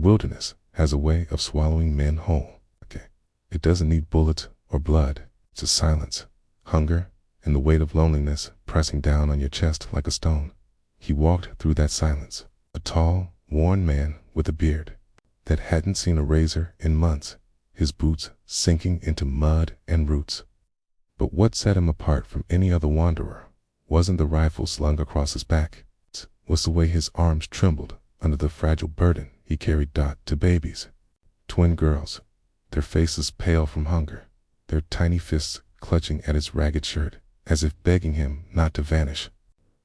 wilderness has a way of swallowing men whole. Okay. It doesn't need bullets or blood. It's just silence, hunger, and the weight of loneliness pressing down on your chest like a stone. He walked through that silence, a tall, worn man with a beard that hadn't seen a razor in months, his boots sinking into mud and roots. But what set him apart from any other wanderer wasn't the rifle slung across his back. It was the way his arms trembled under the fragile burden he carried. Two babies, twin girls, their faces pale from hunger, their tiny fists clutching at his ragged shirt, as if begging him not to vanish.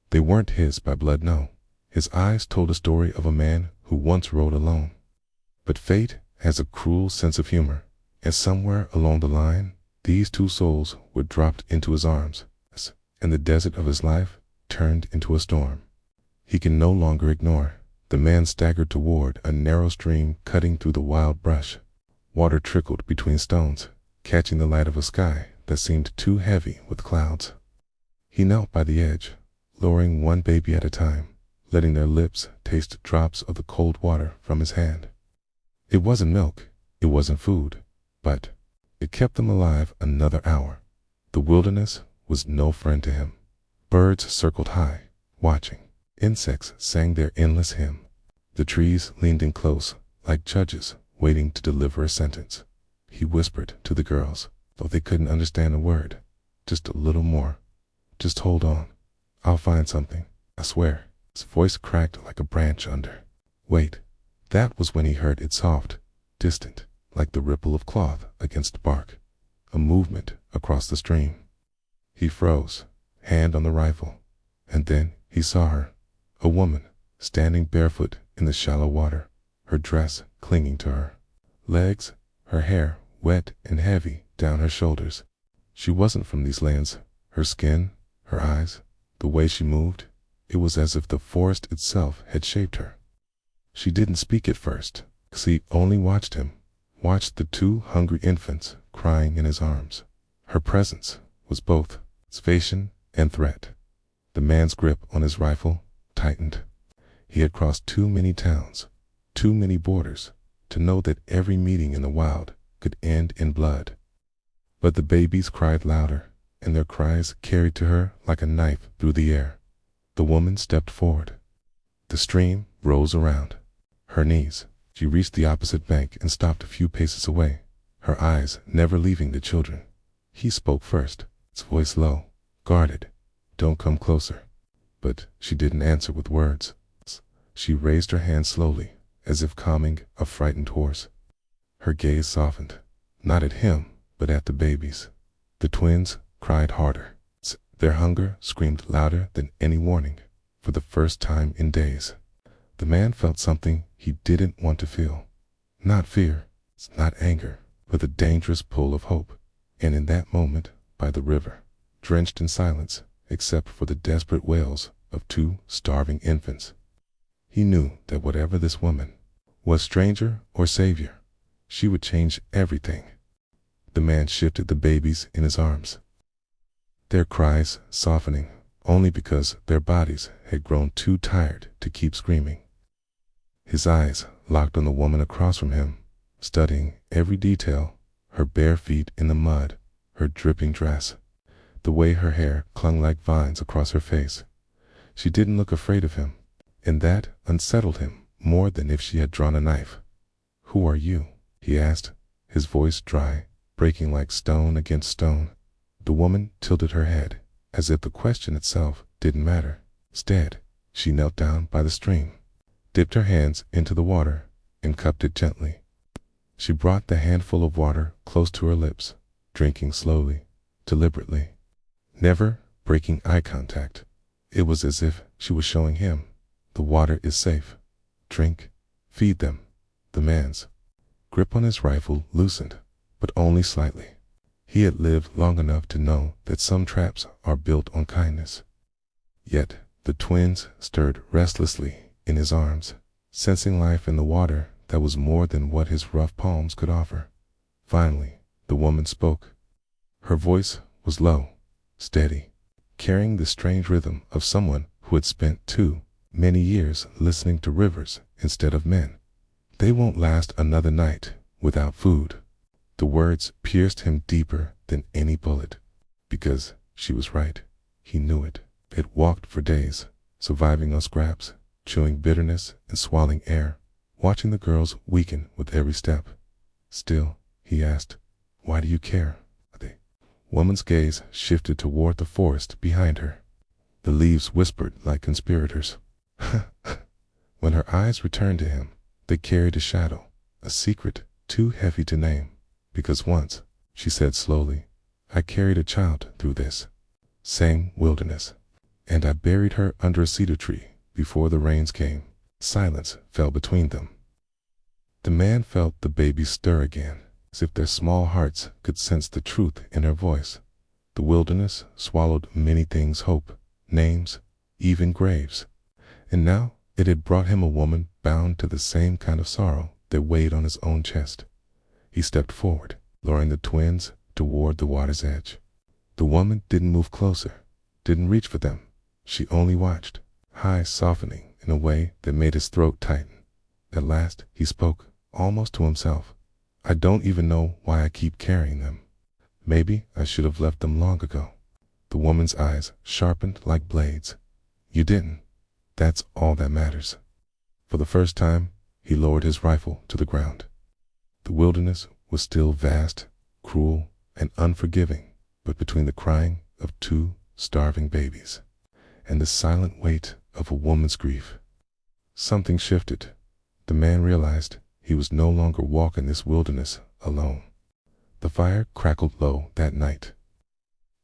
They weren't his by blood, no. His eyes told a story of a man who once rode alone. But fate has a cruel sense of humor, and somewhere along the line, these two souls were dropped into his arms, and the desert of his life turned into a storm he can no longer ignore. The man staggered toward a narrow stream cutting through the wild brush. Water trickled between stones, catching the light of a sky that seemed too heavy with clouds. He knelt by the edge, lowering one baby at a time, letting their lips taste drops of the cold water from his hand. It wasn't milk, it wasn't food, but it kept them alive another hour. The wilderness was no friend to him. Birds circled high, watching. Insects sang their endless hymn. The trees leaned in close, like judges waiting to deliver a sentence. He whispered to the girls, though they couldn't understand a word. Just a little more. Just hold on. I'll find something, I swear. His voice cracked like a branch under. Wait. That was when he heard it soft, distant, like the ripple of cloth against bark. A movement across the stream. He froze, hand on the rifle, and then he saw her. A woman, standing barefoot in the shallow water, her dress clinging to her legs, her hair wet and heavy down her shoulders. She wasn't from these lands. Her skin, her eyes, the way she moved, it was as if the forest itself had shaped her. She didn't speak at first. She only watched him, watched the two hungry infants crying in his arms. Her presence was both salvation and threat. The man's grip on his rifle tightened. He had crossed too many towns, too many borders, to know that every meeting in the wild could end in blood. But the babies cried louder, and their cries carried to her like a knife through the air. The woman stepped forward. The stream rose around her knees. She reached the opposite bank and stopped a few paces away, her eyes never leaving the children. He spoke first, his voice low, guarded. Don't come closer. But she didn't answer with words. She raised her hand slowly, as if calming a frightened horse. Her gaze softened, not at him, but at the babies. The twins cried harder. Their hunger screamed louder than any warning. For the first time in days, the man felt something he didn't want to feel. Not fear, not anger, but the dangerous pull of hope. And in that moment, by the river, drenched in silence, except for the desperate wails of two starving infants, he knew that whatever this woman was, stranger or savior, she would change everything. The man shifted the babies in his arms, their cries softening only because their bodies had grown too tired to keep screaming. His eyes locked on the woman across from him, studying every detail, her bare feet in the mud, her dripping dress, the way her hair clung like vines across her face. She didn't look afraid of him, and that unsettled him more than if she had drawn a knife. Who are you? He asked, his voice dry, breaking like stone against stone. The woman tilted her head, as if the question itself didn't matter. Instead, she knelt down by the stream, dipped her hands into the water, and cupped it gently. She brought the handful of water close to her lips, drinking slowly, deliberately, never breaking eye contact. It was as if she was showing him, the water is safe. Drink, feed them. The man's grip on his rifle loosened, but only slightly. He had lived long enough to know that some traps are built on kindness. Yet the twins stirred restlessly in his arms, sensing life in the water that was more than what his rough palms could offer. Finally, the woman spoke. Her voice was low, steady, carrying the strange rhythm of someone who had spent too many years listening to rivers instead of men. They won't last another night without food. The words pierced him deeper than any bullet. Because she was right. He knew it. It walked for days, surviving on scraps, chewing bitterness and swallowing air, watching the girls weaken with every step. Still, he asked, "Why do you care?" The woman's gaze shifted toward the forest behind her. The leaves whispered like conspirators. When her eyes returned to him, they carried a shadow, a secret too heavy to name. Because once, she said slowly, I carried a child through this same wilderness, and I buried her under a cedar tree before the rains came. Silence fell between them. The man felt the baby stir again, as if their small hearts could sense the truth in her voice. The wilderness swallowed many things: hope, names, even graves. And now it had brought him a woman bound to the same kind of sorrow that weighed on his own chest. He stepped forward, luring the twins toward the water's edge. The woman didn't move closer, didn't reach for them. She only watched, eyes softening in a way that made his throat tighten. At last he spoke, almost to himself. I don't even know why I keep carrying them. Maybe I should have left them long ago. The woman's eyes sharpened like blades. You didn't. That's all that matters. For the first time, he lowered his rifle to the ground. The wilderness was still vast, cruel, and unforgiving, but between the crying of two starving babies and the silent weight of a woman's grief, something shifted. The man realized he was no longer walking this wilderness alone. The fire crackled low that night.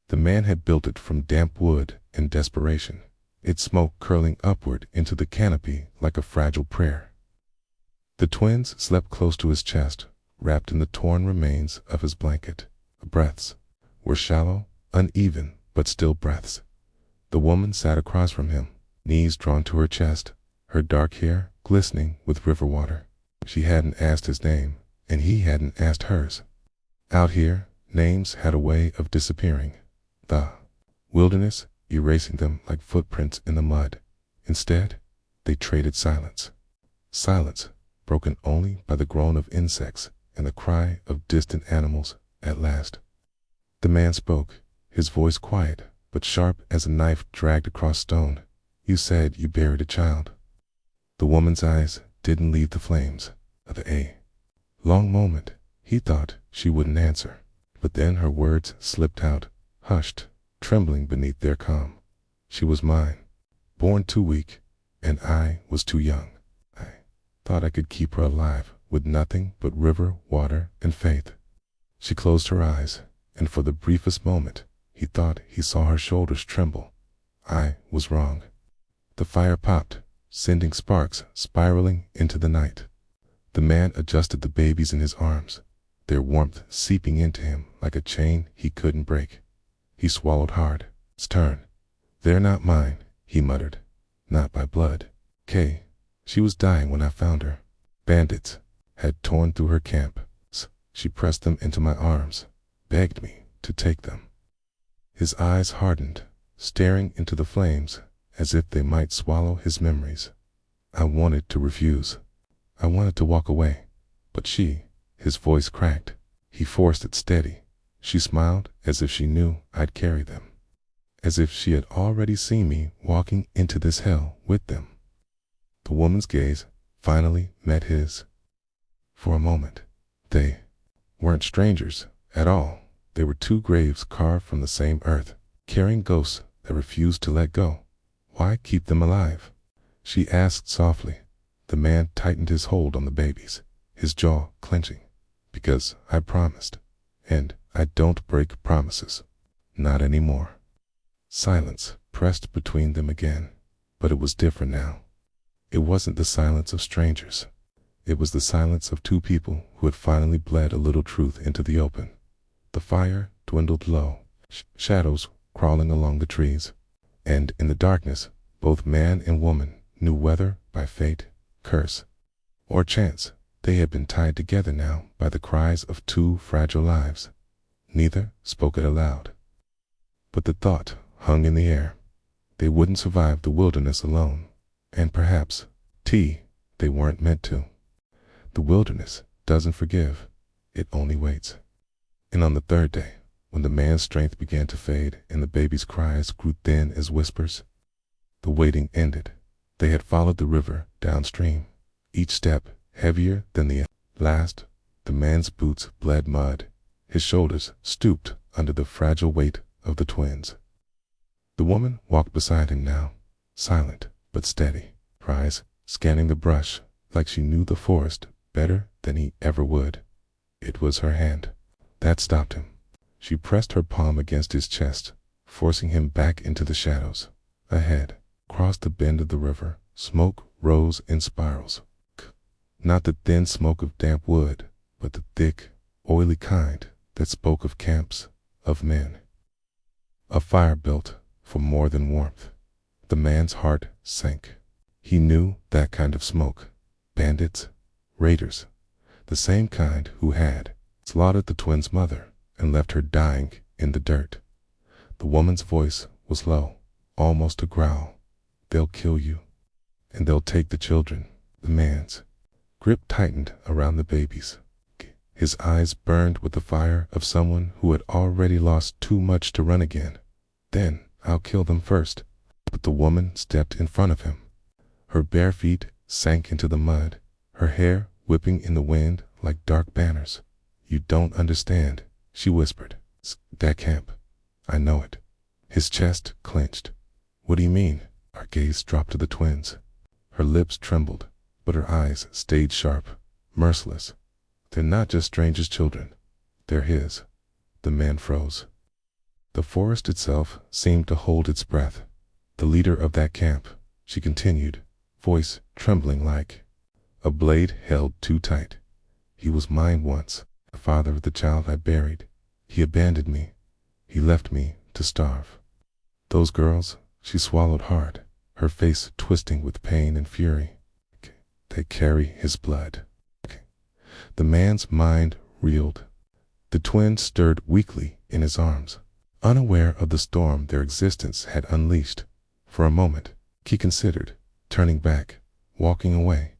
The man had built it from damp wood in desperation, its smoke curling upward into the canopy like a fragile prayer. The twins slept close to his chest, wrapped in the torn remains of his blanket. The breaths were shallow, uneven, but still breaths. The woman sat across from him, knees drawn to her chest, her dark hair glistening with river water. She hadn't asked his name, and he hadn't asked hers. Out here, names had a way of disappearing. The wilderness erasing them like footprints in the mud. Instead, they traded silence. Silence broken only by the groan of insects and the cry of distant animals. At last, the man spoke, his voice quiet but sharp as a knife dragged across stone. You said you buried a child. The woman's eyes didn't leave the flames of a long moment. He thought she wouldn't answer, but then her words slipped out, hushed, trembling beneath their calm. She was mine, born too weak, and I was too young. I thought I could keep her alive with nothing but river, water, and faith. She closed her eyes, and for the briefest moment, he thought he saw her shoulders tremble. I was wrong. The fire popped, sending sparks spiraling into the night. The man adjusted the babies in his arms, their warmth seeping into him like a chain he couldn't break. He swallowed hard. Stern. They're not mine, he muttered. Not by blood. Kay. She was dying when I found her. Bandits had torn through her camp. She pressed them into my arms, begged me to take them. His eyes hardened, staring into the flames as if they might swallow his memories. I wanted to refuse. I wanted to walk away. But his voice cracked. He forced it steady. She smiled as if she knew I'd carry them. As if she had already seen me walking into this hell with them. The woman's gaze finally met his. For a moment, they weren't strangers at all. They were two graves carved from the same earth, carrying ghosts that refused to let go. Why keep them alive? She asked softly. The man tightened his hold on the babies, his jaw clenching. Because I promised, and I don't break promises. Not anymore. Silence pressed between them again, but it was different now. It wasn't the silence of strangers. It was the silence of two people who had finally bled a little truth into the open. The fire dwindled low, shadows crawling along the trees, and in the darkness, both man and woman knew whether by fate, curse, or chance, they had been tied together now by the cries of two fragile lives. Neither spoke it aloud, but the thought hung in the air. They wouldn't survive the wilderness alone, and perhaps, they weren't meant to. The wilderness doesn't forgive, it only waits. And on the third day, when the man's strength began to fade and the baby's cries grew thin as whispers, the waiting ended. They had followed the river downstream, each step heavier than the last. The man's boots bled mud. His shoulders stooped under the fragile weight of the twins. The woman walked beside him now, silent but steady, her eyes scanning the brush like she knew the forest better than he ever would. It was her hand that stopped him. She pressed her palm against his chest, forcing him back into the shadows. Ahead, across the bend of the river, smoke rose in spirals. Not the thin smoke of damp wood, but the thick, oily kind that spoke of camps, of men. A fire built for more than warmth. The man's heart sank. He knew that kind of smoke. Bandits, raiders, the same kind who had slaughtered the twins' mother and left her dying in the dirt. The woman's voice was low, almost a growl. They'll kill you, and they'll take the children. The man's grip tightened around the babies. His eyes burned with the fire of someone who had already lost too much to run again. Then I'll kill them first. But the woman stepped in front of him. Her bare feet sank into the mud, her hair whipping in the wind like dark banners. You don't understand, she whispered. That camp. I know it. His chest clenched. What do you mean? Our gaze dropped to the twins. Her lips trembled, but her eyes stayed sharp, merciless. They're not just strangers' children. They're his. The man froze. The forest itself seemed to hold its breath. The leader of that camp, she continued, voice trembling like a blade held too tight. He was mine once, the father of the child I buried. He abandoned me. He left me to starve. Those girls, she swallowed hard, her face twisting with pain and fury. They carry his blood. The man's mind reeled. The twins stirred weakly in his arms, unaware of the storm their existence had unleashed. For a moment, he considered turning back, walking away,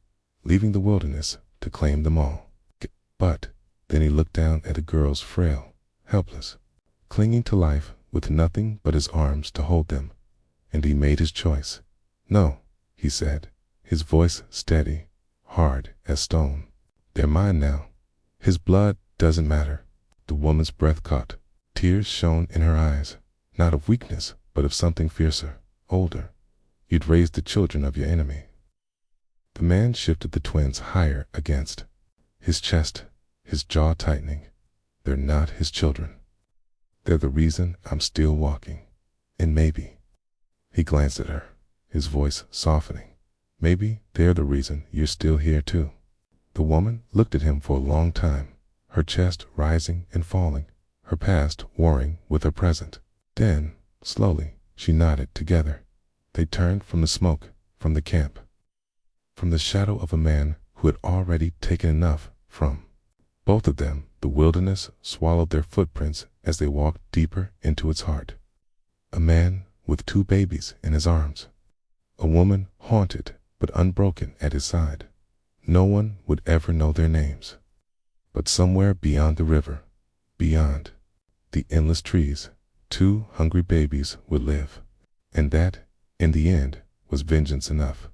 leaving the wilderness to claim them all. But then he looked down at the girls, frail, helpless, clinging to life with nothing but his arms to hold them, and he made his choice. No, he said, his voice steady, hard as stone. They're mine now. His blood doesn't matter. The woman's breath caught. Tears shone in her eyes, not of weakness, but of something fiercer, older. You'd raised the children of your enemy. The man shifted the twins higher against his chest, his jaw tightening. They're not his children. They're the reason I'm still walking. And maybe, he glanced at her, his voice softening, maybe they're the reason you're still here too. The woman looked at him for a long time, her chest rising and falling, her past warring with her present. Then, slowly, she nodded. Together, they turned from the smoke, from the camp, from the shadow of a man who had already taken enough from both of them. The wilderness swallowed their footprints as they walked deeper into its heart. A man with 2 babies in his arms. A woman haunted but unbroken at his side. No one would ever know their names. But somewhere beyond the river, beyond the endless trees, 2 hungry babies would live. And that, in the end, was vengeance enough.